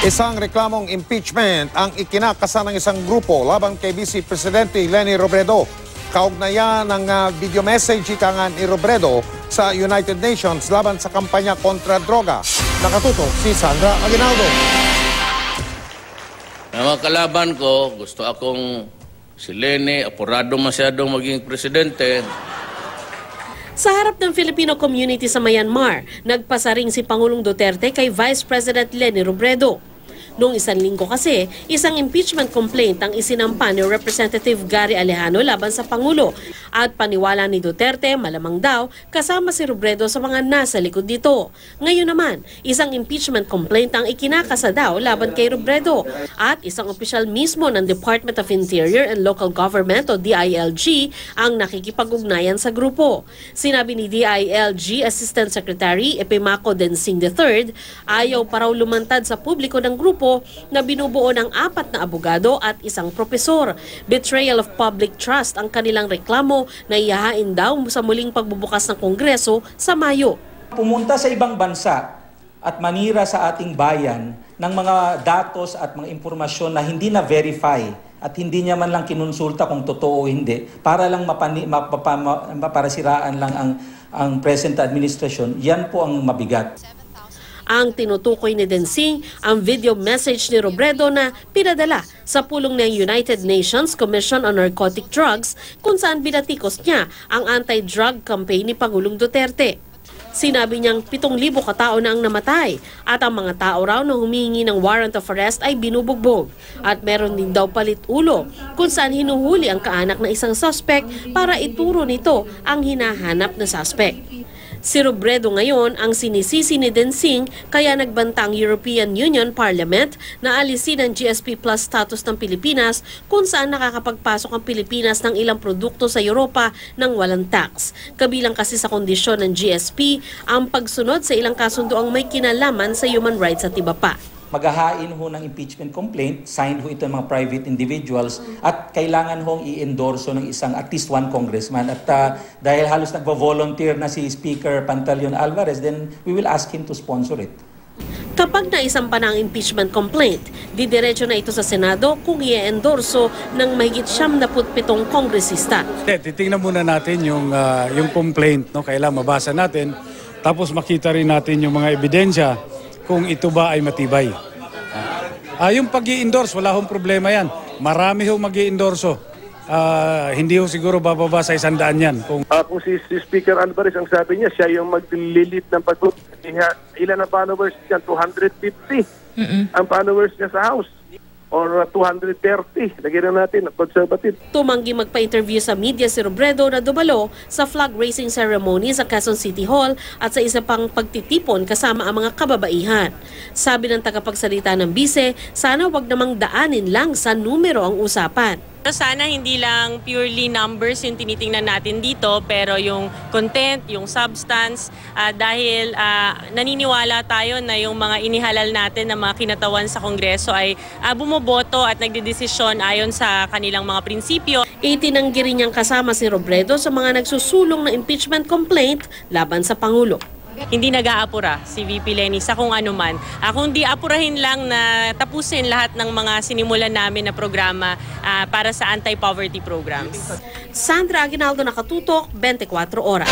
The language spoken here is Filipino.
Isang reklamong impeachment ang ikinakasa ng isang grupo laban kay Vice Presidente Leni Robredo. Kaugnayan ng video message ika ni Robredo sa United Nations laban sa kampanya kontra droga. Nakatutok si Sandra Aguinaldo. Mga kalaban ko, gusto akong si Leni, apurado masyadong maging presidente. Sa harap ng Filipino community sa Myanmar, nagpasaring si Pangulong Duterte kay Vice President Leni Robredo. Noong isang linggo kasi, isang impeachment complaint ang isinampa ni Representative Gary Alejano laban sa Pangulo. At paniwala ni Duterte, malamang daw, kasama si Robredo sa mga nasa likod nito. Ngayon naman, isang impeachment complaint ang ikinakasa daw laban kay Robredo. At isang opisyal mismo ng Department of Interior and Local Government o DILG ang nakikipag-ugnayan sa grupo. Sinabi ni DILG Assistant Secretary Epimaco Densing III, ayaw pa raw lumantad sa publiko ng grupo na binubuo ng 4 na abogado at isang propesor. Betrayal of public trust ang kanilang reklamo na ihahain daw sa muling pagbubukas ng Kongreso sa Mayo. Pumunta sa ibang bansa at manira sa ating bayan ng mga datos at mga impormasyon na hindi na-verify at hindi niya man lang kinonsulta kung totoo o hindi para lang maparasiraan lang ang present administration, yan po ang mabigat. Ang tinutukoy ni Densing ang video message ni Robredo na pinadala sa pulong ng United Nations Commission on Narcotic Drugs kung saan binatikos niya ang anti-drug campaign ni Pangulong Duterte. Sinabi niyang 7,000 katao na ang namatay at ang mga tao raw na humihingi ng warrant of arrest ay binubugbog. At meron din daw palit-ulo kung saan hinuhuli ang kaanak ng isang suspect para ituro nito ang hinahanap na suspect. Si Robredo ngayon ang sinisisi ni Densing kaya nagbanta ang European Union Parliament na alisin ang GSP Plus status ng Pilipinas kung saan nakakapagpasok ang Pilipinas ng ilang produkto sa Europa ng walang tax. Kabilang kasi sa kondisyon ng GSP ang pagsunod sa ilang kasunduang may kinalaman sa human rights at iba pa. Maghahain ho ng impeachment complaint, signed ho ito ng mga private individuals at kailangan hong i-endorso ng at least one congressman. At dahil halos nagvo-volunteer na si Speaker Pantaleon Alvarez, then we will ask him to sponsor it. Kapag naisampa na ang impeachment complaint, didiretso na ito sa Senado kung i-endorso ng mahigit 77 kongresista. Titingnan muna natin yung complaint, no? Kailangan mabasa natin, tapos makita rin natin yung mga ebidensya kung ito ba ay matibay. Yung pag-i-endorse, wala hong problema yan. Marami hong mag-i-endorso. Hindi ho siguro bababa sa 100 yan. Kung si Speaker Alvarez, ang sabi niya, siya yung mag-lead ng pag-vote. Ilan ang followers niya? 250 ang followers niya sa House. Or 230. Lagyan na natin, conservative. Tumanggi magpa-interview sa media si Robredo na dumalo sa flag raising ceremony sa Quezon City Hall at sa isa pang pagtitipon kasama ang mga kababaihan. Sabi ng tagapagsalita ng bise, sana wag namang daanin lang sa numero ang usapan. Sana hindi lang purely numbers yung tinitingnan natin dito, pero yung content, yung substance, dahil naniniwala tayo na yung mga inihalal natin na mga kinatawan sa Kongreso ay bumoboto at nagdedesisyon ayon sa kanilang mga prinsipyo. Itinanggi rin niyang kasama si Robredo sa mga nagsusulong na impeachment complaint laban sa Pangulo. Hindi nag-aapura si VP Leni sa kung ano man. Kung di apurahin lang na tapusin lahat ng mga sinimulan namin na programa para sa anti-poverty programs. Sandra Aguinaldo, Nakatutok, 24 Oras.